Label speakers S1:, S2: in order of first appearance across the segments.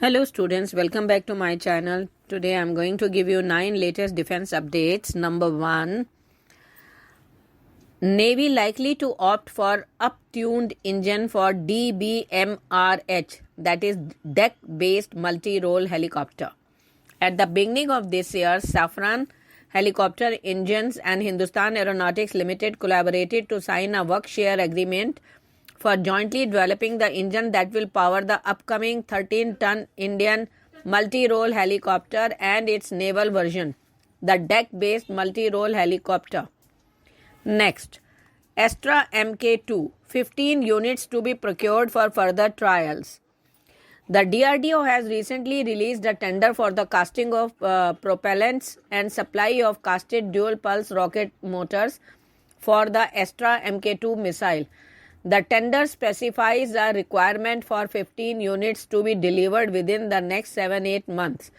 S1: Hello students, welcome back to my channel. Today I am going to give you 9 latest defense updates. Number 1, Navy likely to opt for uptuned engine for DBMRH, that is deck-based multi-role helicopter. At the beginning of this year, Safran Helicopter Engines and Hindustan Aeronautics Limited collaborated to sign a work share agreement for jointly developing the engine that will power the upcoming 13-ton Indian multi-role helicopter and its naval version, the deck-based multi-role helicopter. Next, Astra Mk2, 15 units to be procured for further trials. The DRDO has recently released a tender for the casting of propellants and supply of casted dual-pulse rocket motors for the Astra Mk2 missile. The tender specifies a requirement for 15 units to be delivered within the next 7-8 months.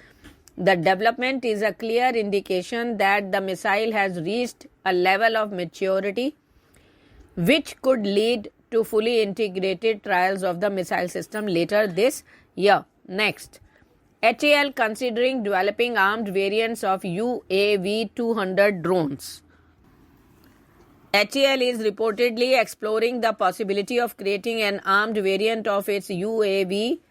S1: The development is a clear indication that the missile has reached a level of maturity which could lead to fully integrated trials of the missile system later this year. Next, HAL considering developing armed variants of UAV-200 drones. HAL is reportedly exploring the possibility of creating an armed variant of its UAV-200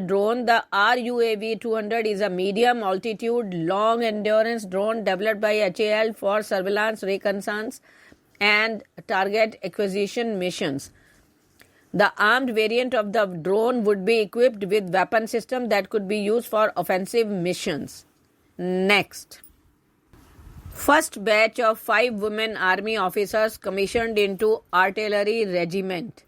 S1: drone. The RUAV-200 is a medium-altitude, long-endurance drone developed by HAL for surveillance, reconnaissance, and target acquisition missions. The armed variant of the drone would be equipped with weapon systems that could be used for offensive missions. Next, first batch of 5 women army officers commissioned into Artillery Regiment.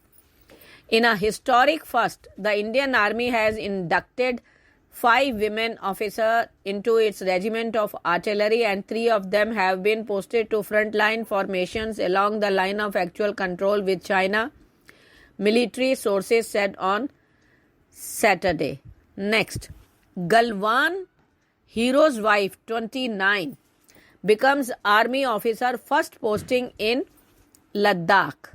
S1: In a historic first, the Indian Army has inducted 5 women officers into its regiment of artillery, and 3 of them have been posted to frontline formations along the line of actual control with China, military sources said on Saturday. Next, Galwan Hero's wife, 29, becomes army officer first posting in Ladakh.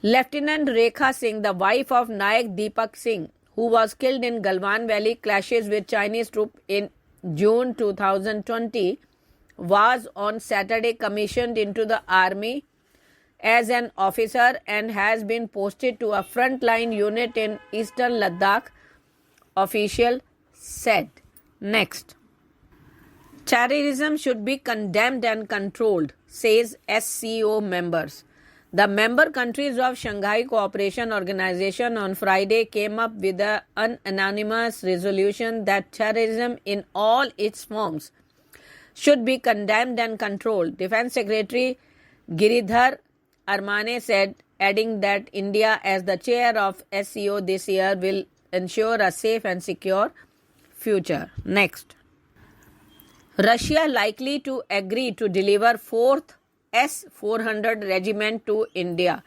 S1: Lieutenant Rekha Singh, the wife of Nayak Deepak Singh, who was killed in Galwan Valley clashes with Chinese troops in June 2020, was on Saturday commissioned into the army as an officer and has been posted to a frontline unit in eastern Ladakh, official said. Next, terrorism should be condemned and controlled, says SCO members. The member countries of Shanghai Cooperation Organization on Friday came up with an unanimous resolution that terrorism in all its forms should be condemned and controlled. Defense Secretary Giridhar Armane said, adding that India, as the chair of SCO this year, will ensure a safe and secure future. Next, Russia likely to agree to deliver 4th S-400 Regiment to India.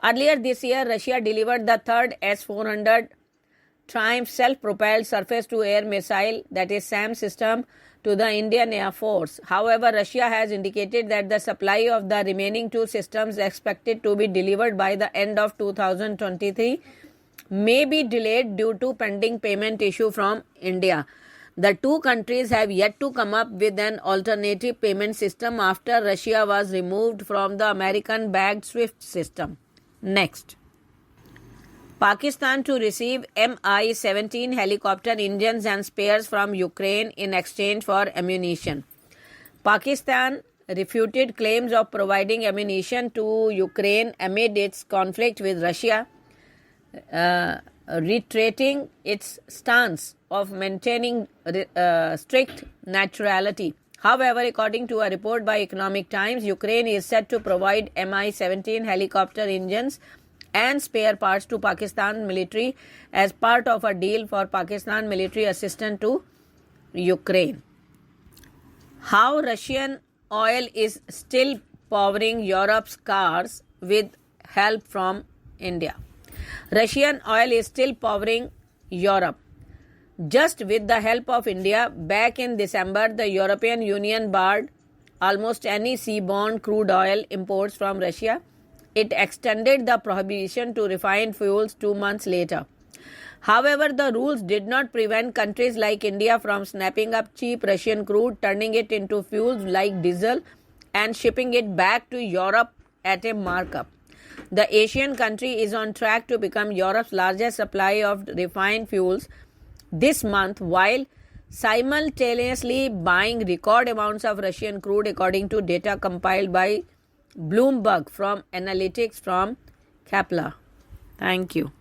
S1: Earlier this year, Russia delivered the 3rd S-400 Triumph self-propelled surface-to-air missile, that is SAM system, to the Indian Air Force. However, Russia has indicated that the supply of the remaining 2 systems expected to be delivered by the end of 2023 may be delayed due to pending payment issue from India. The 2 countries have yet to come up with an alternative payment system after Russia was removed from the American-backed SWIFT system. Next, Pakistan to receive Mi-17 helicopter engines and spares from Ukraine in exchange for ammunition. Pakistan refuted claims of providing ammunition to Ukraine amid its conflict with Russia, reiterating its stance of maintaining strict neutrality. However, according to a report by Economic Times, Ukraine is set to provide Mi-17 helicopter engines and spare parts to Pakistan military as part of a deal for Pakistan military assistance to Ukraine. How Russian oil is still powering Europe's cars with help from India. Russian oil is still powering Europe just with the help of India. Back in December, the European Union barred almost any seaborne crude oil imports from Russia. It extended the prohibition to refined fuels 2 months later. However, the rules did not prevent countries like India from snapping up cheap Russian crude, turning it into fuels like diesel, and shipping it back to Europe at a markup. The Asian country is on track to become Europe's largest supplier of refined fuels this month, while simultaneously buying record amounts of Russian crude, according to data compiled by Bloomberg from analytics from Kepler. Thank you.